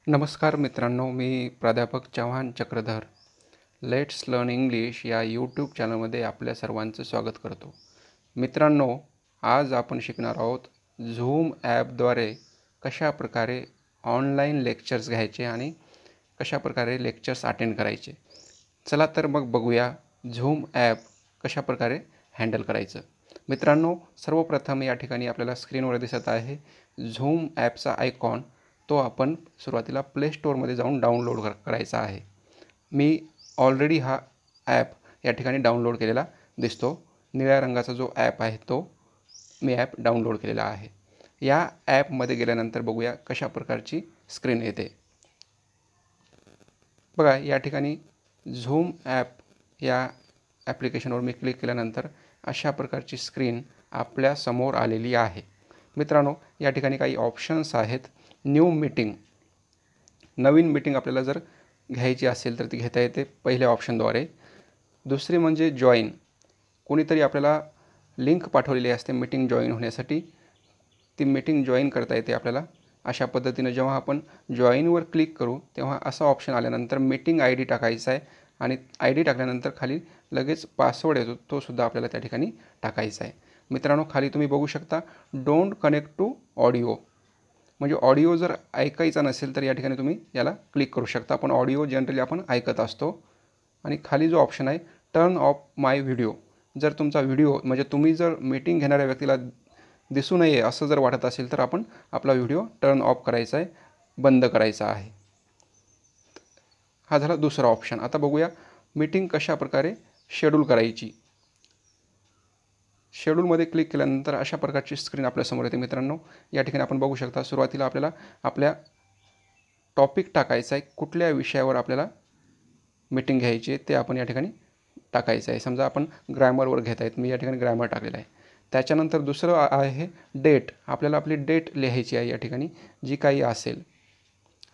नमस्कार मित्रांनो, मी प्राध्यापक Chavan Chakradhar let's learn English या यूट्यूब चॅनलमध्ये आपल्या सर्वांचं स्वागत करतो. मित्रांनो, आज आपण शिकणार आहोत झूम ॲपद्वारे कशा प्रकारे ऑनलाईन लेक्चर्स घ्यायचे आणि कशा प्रकारे लेक्चर्स अटेंड करायचे. चला तर मग बघूया झूम ॲप कशा प्रकारे हँडल करायचं. मित्रांनो, सर्वप्रथम या ठिकाणी आपल्याला स्क्रीनवर दिसत आहे झूम ॲपचा आयकॉन. तो आपण सुरुवातीला प्ले स्टोअरमध्ये जाऊन डाउनलोड करायचा आहे. मी ऑलरेडी हा ॲप या ठिकाणी डाउनलोड केलेला दिसतो. निळ्या रंगाचा जो ॲप आहे तो मी ॲप डाउनलोड केलेला आहे. या ॲपमध्ये गेल्यानंतर बघूया कशा प्रकारची स्क्रीन येते. बघा, या ठिकाणी झूम ॲप या ॲप्लिकेशनवर मी क्लिक केल्यानंतर अशा प्रकारची स्क्रीन आपल्या समोर आलेली आहे. मित्रांनो, या ठिकाणी काही ऑप्शन्स आहेत. न्यू मीटिंग, नवीन मीटिंग आपल्याला जर घ्यायची असेल तर ती घेता येते पहिल्या ऑप्शनद्वारे. दुसरी म्हणजे जॉईन, कोणीतरी आपल्याला लिंक पाठवलेली असते मीटिंग जॉईन होण्यासाठी, ती मीटिंग जॉईन करता येते आपल्याला. अशा पद्धतीनं जेव्हा आपण जॉईनवर क्लिक करू तेव्हा असा ऑप्शन आल्यानंतर मीटिंग आय डी टाकायचा आहे आणि आय डी टाकल्यानंतर खाली लगेच पासवर्ड येतो, तो सुद्धा आपल्याला त्या ठिकाणी टाकायचा आहे. मित्रांनो, खाली तुम्ही बघू शकता डोंट कनेक्ट टू ऑडिओ, म्हणजे ऑडिओ जर ऐकायचा नसेल तर या ठिकाणी तुम्ही याला क्लिक करू शकता. पण ऑडिओ जनरली आपण ऐकत असतो. आणि खाली जो ऑप्शन आहे टर्न ऑफ माय व्हिडिओ, जर तुमचा व्हिडिओ म्हणजे तुम्ही जर मीटिंग घेणाऱ्या व्यक्तीला दिसू नये असं जर वाटत असेल तर आपण आपला व्हिडिओ टर्न ऑफ करायचा आहे, बंद करायचा आहे. हा झाला दुसरा ऑप्शन. आता बघूया मीटिंग कशा प्रकारे शेड्यूल करायची. शेड्यूलमध्ये क्लिक केल्यानंतर अशा प्रकारची स्क्रीन आपल्यासमोर येते. मित्रांनो, या ठिकाणी आपण बघू शकता सुरुवातीला आपल्याला आपल्या टॉपिक टाकायचा आहे, कुठल्या विषयावर आपल्याला मीटिंग घ्यायची आहे ते आपण या ठिकाणी टाकायचं आहे. समजा आपण ग्रॅमरवर घेत आहेत, मी या ठिकाणी ग्रॅमर टाकलेलं आहे. त्याच्यानंतर दुसरं आहे डेट, आपल्याला आपली डेट लिहायची आहे. या ठिकाणी जी काही असेल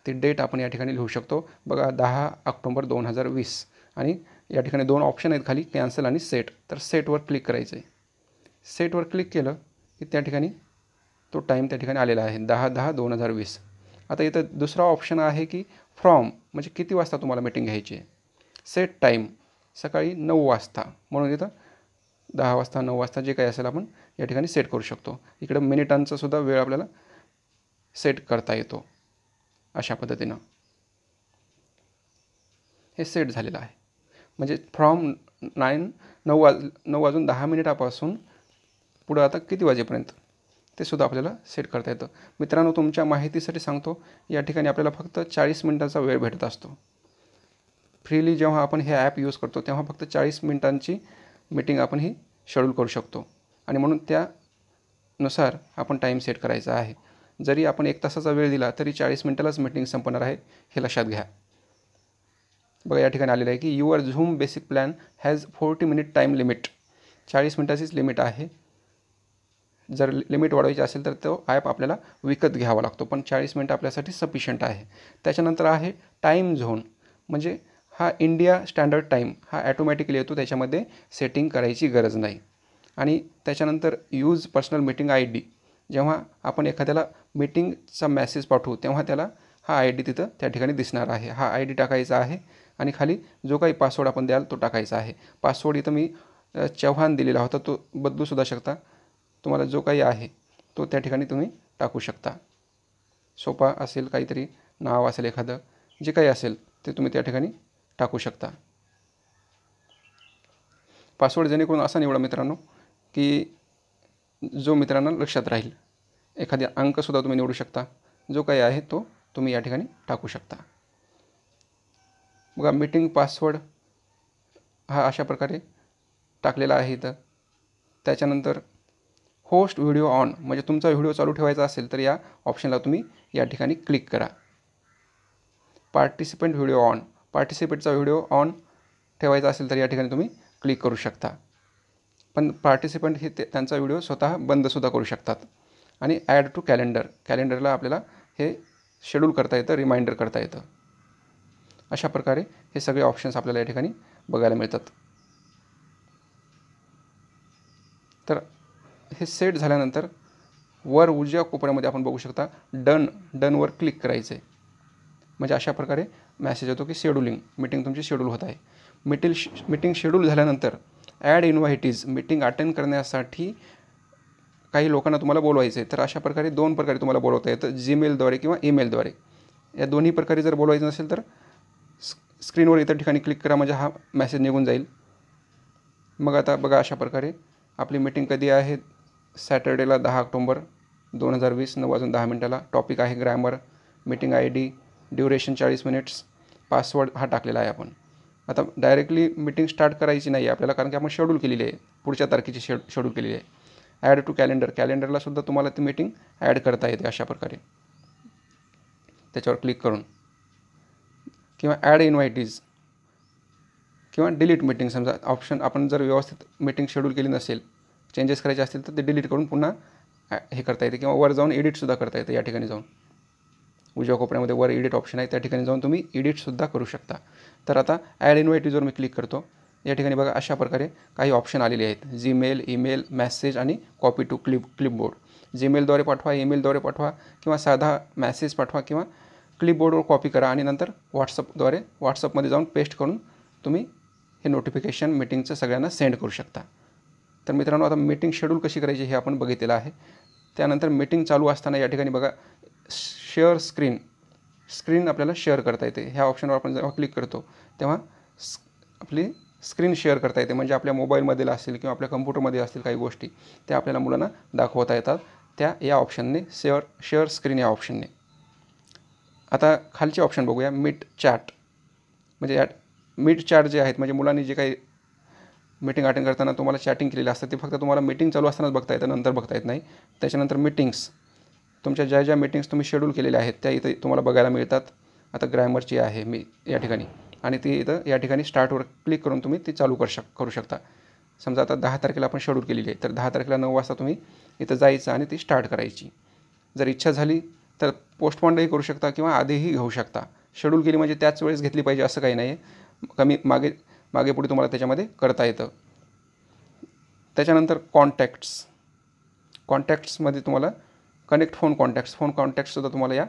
ती डेट आपण या ठिकाणी लिहू शकतो. बघा, 10 ऑक्टोबर 2020. आणि या ठिकाणी दोन ऑप्शन आहेत खाली, कॅन्सल आणि सेट. तर सेटवर क्लिक करायचं आहे. सेटवर क्लिक केलं की त्या ठिकाणी तो टाईम त्या ठिकाणी आलेला आहे 10/10/2020. आता इथं दुसरा ऑप्शन आहे की फ्रॉम, म्हणजे किती वाजता तुम्हाला मीटिंग घ्यायची आहे. सेट टाईम, सकाळी 9 वाजता, म्हणून इथं 10 वाजता 9 वाजता जे काही असेल आपण या ठिकाणी सेट करू शकतो. इकडं मिनिटांचा सुद्धा वेळ आपल्याला सेट करता येतो. अशा पद्धतीनं हे सेट झालेलं आहे. म्हणजे फ्रॉम 9 वाजून 10 मिनिटापासून पुढं आता किती वाजेपर्यंत ते सुद्धा आपल्याला सेट करता येतं. मित्रांनो, तुमच्या माहितीसाठी सांगतो, या ठिकाणी आपल्याला फक्त 40 मिनिटांचा वेळ भेटत असतो. फ्रीली जेव्हा आपण हे ॲप यूज करतो तेव्हा फक्त 40 मिनिटांची मीटिंग आपण ही शेड्यूल करू शकतो. आणि म्हणून त्यानुसार आपण टाईम सेट करायचा आहे. जरी आपण 1 तासाचा वेळ दिला तरी 40 मिनिटालाच मीटिंग संपणार आहे, हे लक्षात घ्या. बघा, या ठिकाणी आलेलं आहे की your Zoom basic plan has 40 minute time limit. 40 मिनिटाचीच लिमिट आहे. जर लिमिट वाढवायची असेल तर तो ॲप आपल्याला विकत घ्यावा लागतो, पण 40 मिनिट आपल्यासाठी सफिशियंट आहे. त्याच्यानंतर आहे टाईम झोन, म्हणजे हा इंडिया स्टँडर्ड टाईम, हा ॲटोमॅटिकली येतो, त्याच्यामध्ये सेटिंग करायची गरज नाही. आणि त्याच्यानंतर use personal meeting I D, जेव्हा आपण एखाद्याला मीटिंगचा मेसेज पाठवू तेव्हा त्याला हा आय डी तिथं त्या ठिकाणी दिसणार आहे. हा आय डी टाकायचा आहे आणि खाली जो काही पासवर्ड आपण द्याल तो टाकायचा आहे. पासवर्ड इथं मी चव्हाण दिलेला होता, तो बदलूसुद्धा शकता. तुम्हाला जो काही आहे तो त्या ठिकाणी तुम्ही टाकू शकता. सोपा असेल, काहीतरी नाव असेल एखादं, जे काही असेल ते तुम्ही त्या ठिकाणी टाकू शकता. पासवर्ड जेणेकरून असा निवडा मित्रांनो की जो मित्रांना लक्षात राहील. एखादी अंकसुद्धा तुम्ही निवडू शकता. जो काही आहे तो तुम्ही या ठिकाणी टाकू शकता. बघा, मीटिंग पासवर्ड हा अशा प्रकारे टाकलेला आहे इथं. त्याच्यानंतर होस्ट व्हिडिओ ऑन, म्हणजे तुमचा व्हिडिओ चालू ठेवायचा असेल तर या ऑप्शनला तुम्ही या ठिकाणी क्लिक करा. पार्टिसिपंट व्हिडिओ ऑन, पार्टिसिपेटचा व्हिडिओ ऑन ठेवायचा असेल तर या ठिकाणी तुम्ही क्लिक करू शकता. पण पार्टिसिपंट हे त्यांचा व्हिडिओ स्वतः बंदसुद्धा करू शकतात. आणि ॲड टू कॅलेंडर, कॅलेंडरला आपल्याला हे शेड्यूल करता येतं, रिमाइंडर करता येतं. अशा प्रकारे हे सगळे ऑप्शन्स आपल्याला या ठिकाणी बघायला मिळतात. तर हे सेट झाल्यानंतर वर उजव्या कोपऱ्यामध्ये आपण बघू शकता डनवर क्लिक करायचं आहे. म्हणजे अशा प्रकारे मॅसेज येतो की शेड्यूलिंग, मीटिंग तुमची शेड्यूल होत आहे. मीटिंग शेड्यूल झाल्यानंतर ॲड इन्व्हायटीज, मीटिंग अटेंड करण्यासाठी काही लोकांना तुम्हाला बोलवायचं आहे. तर अशा प्रकारे 2 प्रकारे तुम्हाला बोलवता येतं, जीमेलद्वारे किंवा ईमेलद्वारे. या दोन्ही प्रकारे जर बोलवायचं नसेल तर स्क्रीनवर इतर ठिकाणी क्लिक करा, म्हणजे हा मेसेज निघून जाईल. मग आता बघा, अशा प्रकारे आपली मीटिंग कधी आहे, सॅटर्डेला 10 ऑक्टोबर 2020 9:10 टॉपिक आहे grammar, meeting ID, duration 40 minutes, password हा टाकलेला आहे आपण. आता डायरेक्टली मीटिंग स्टार्ट करायची नाही आहे आपल्याला, कारण की आपण शेड्यूल केलेली आहे, पुढच्या तारखेची शेड्यूल केलेली आहे. ॲड टू कॅलेंडरलासुद्धा तुम्हाला ती मीटिंग ॲड करता येते अशा प्रकारे, त्याच्यावर क्लिक करून. किंवा ॲड इन्व्हायटीज किंवा डिलीट मीटिंग, समजा ऑप्शन आपण जर व्यवस्थित मीटिंग शेड्यूल केली नसेल, चेंजेस करायचे असतील तर ते डिलीट करून पुन्हा हे करता येते. किंवा वर जाऊन एडिटसुद्धा करता येते. या ठिकाणी जाऊन उजव्या कोपऱ्यामध्ये वर एडिट ऑप्शन आहे, त्या ठिकाणी जाऊन तुम्ही एडिटसुद्धा करू शकता. तर आता ॲड इन्व्हायटीजवर मी क्लिक करतो. या ठिकाणी बघा, अशा प्रकारे काही ऑप्शन आलेले आहेत, जीमेल, ईमेल, मेसेज आणि कॉपी टू क्लिपबोर्ड. जीमेलद्वारे पाठवा, ईमेलद्वारे पाठवा किंवा साधा मेसेज पाठवा किंवा क्लिपबोर्डवर कॉपी करा आणि नंतर व्हॉट्सअपमध्ये जाऊन पेस्ट करून तुम्ही हे नोटिफिकेशन मीटिंगचं सगळ्यांना सेंड करू शकता. तर मित्रांनो, आता मीटिंग शेड्यूल कशी करायची हे आपण बघितलेलं आहे. त्यानंतर मीटिंग चालू असताना या ठिकाणी बघा, शेअर स्क्रीन आपल्याला शेअर करता येते. ह्या ऑप्शनवर आपण जेव्हा क्लिक करतो तेव्हा आपली स्क्रीन शेअर करता येते. म्हणजे आपल्या मोबाईलमधील असतील किंवा आपल्या कम्प्युटरमध्ये असतील काही गोष्टी, त्या आपल्याला मुलांना दाखवता येतात या ऑप्शनने, शेअर स्क्रीन या ऑप्शनने. आता खालचे ऑप्शन बघूया, मीट चॅट. म्हणजे मीट चॅट जे आहेत, म्हणजे मुलांनी जे काही मीटिंग अटेंड करताना तुम्हाला चॅटिंग केलेलं असतं ते फक्त तुम्हाला मीटिंग चालू असतानाच बघता येतं, नंतर बघता येत नाही. त्याच्यानंतर मीटिंग्स, तुमच्या ज्या मीटिंग्स तुम्ही शेड्यूल केलेल्या आहेत त्या इथं तुम्हाला बघायला मिळतात. आता ग्रॅमरची आहे मी या ठिकाणी, आणि ती इथं या ठिकाणी स्टार्टवर क्लिक करून तुम्ही ती चालू करू शकता. समजा आता 10 तारखेला आपण शेड्यूल केलेली आहे, तर 10 तारखेला 9 वाजता तुम्ही इथं जायचं आणि ती स्टार्ट करायची. जर इच्छा झाली तर पोस्टपोनही करू शकता किंवा आधीही घेऊ शकता. शेड्यूल केली म्हणजे त्याच वेळेस घेतली पाहिजे असं काही नाही आहे, मागे पुढे तुम्हाला त्याच्यामध्ये करता येतं. त्याच्यानंतर कॉन्टॅक्ट्समध्ये तुम्हाला फोन कॉन्टॅक्ट्ससुद्धा तुम्हाला या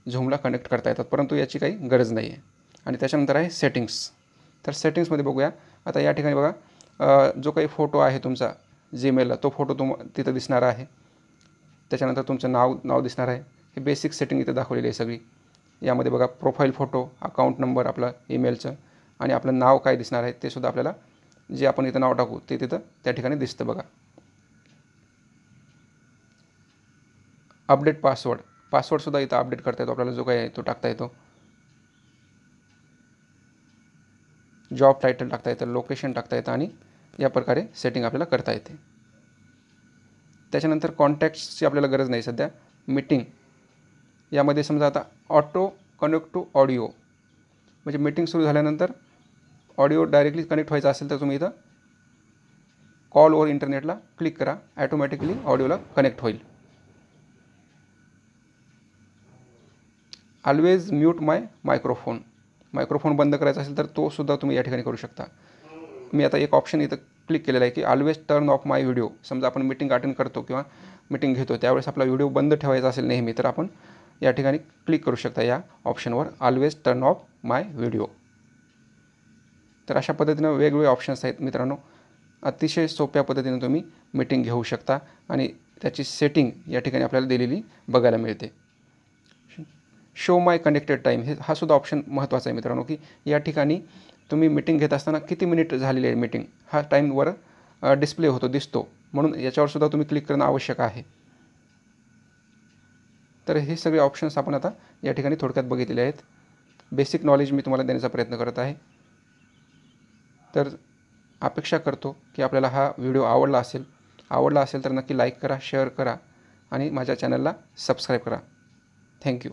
झूमला कनेक्ट करता येतात, परंतु याची काही गरज नाही आहे. आणि त्याच्यानंतर आहे सेटिंग्स. तर सेटिंग्समध्ये बघूया. आता या ठिकाणी बघा, जो काही फोटो आहे तुमचा जीमेलला, तो फोटो तिथं दिसणार आहे. त्याच्यानंतर तुमचं नाव दिसणार आहे. हे बेसिक सेटिंग इथं दाखवलेली आहे सगळी. यामध्ये बघा, प्रोफाईल फोटो, अकाउंट नंबर आपला ईमेलचं, आणि आपलं नाव काय दिसणार आहे ते सुद्धा आपल्याला, जे आपण इथं नाव टाकू ते तिथं त्या ठिकाणी दिसतं बघा. अपडेट पासवर्डसुद्धा इथं अपडेट करता येतो आपल्याला, जो काही आहे तो टाकता येतो. जॉब टायटल टाकता येतं, लोकेशन टाकता येतं, आणि या प्रकारे सेटिंग आपल्याला करता येते. त्याच्यानंतर कॉन्टॅक्ट्सची आपल्याला गरज नाही सध्या. मीटिंग यामध्ये समजा आता ऑटो कनेक्ट टू ऑडिओ, म्हणजे मीटिंग सुरू झाल्यानंतर ऑडिओ डायरेक्टली कनेक्ट व्हायचा असेल तर तुम्ही इथं कॉल ओव्हर इंटरनेटला क्लिक करा, ॲटोमॅटिकली ऑडिओला कनेक्ट होईल. ऑलवेज म्यूट मायक्रोफोन बंद करायचा असेल तर तो सुद्धा तुम्ही या ठिकाणी करू शकता. मी आता एक ऑप्शन इथं क्लिक केलेला आहे की ऑलवेज टर्न ऑफ माय व्हिडिओ. समजा आपण मीटिंग अटेंड करतो किंवा मीटिंग घेतो त्यावेळेस आपला व्हिडिओ बंद ठेवायचा असेल नेहमी, तर आपण या ठिकाणी क्लिक करू शकता या ऑप्शनवर, ऑलवेज टर्न ऑफ माय व्हिडिओ. तर अशा पद्धतीनं वेगवेगळे ऑप्शन्स आहेत मित्रांनो. अतिशय सोप्या पद्धतीने तुम्ही मीटिंग घेऊ शकता आणि त्याची सेटिंग या ठिकाणी आपल्याला दिलेली बघायला मिळते. शो माय कनेक्टेड टाईम, हा सुद्धा ऑप्शन महत्त्वाचा आहे मित्रांनो, की या ठिकाणी तुम्ही मीटिंग घेत असताना किती मिनिट झालेली आहे मीटिंग, हा टाईमवर डिस्प्ले दिसतो, म्हणून याच्यावर सुद्धा तुम्ही क्लिक करणं आवश्यक आहे. तर हे सगळे ऑप्शन्स आपण आता या ठिकाणी थोडक्यात बघितलेले आहेत. बेसिक नॉलेज मी तुम्हाला देण्याचा प्रयत्न करत आहे. तर अपेक्षा करतो की आपल्याला हा व्हिडिओ आवडला असेल तर नक्की लाईक करा, शेअर करा आणि माझ्या चॅनलला सबस्क्राईब करा. थँक्यू.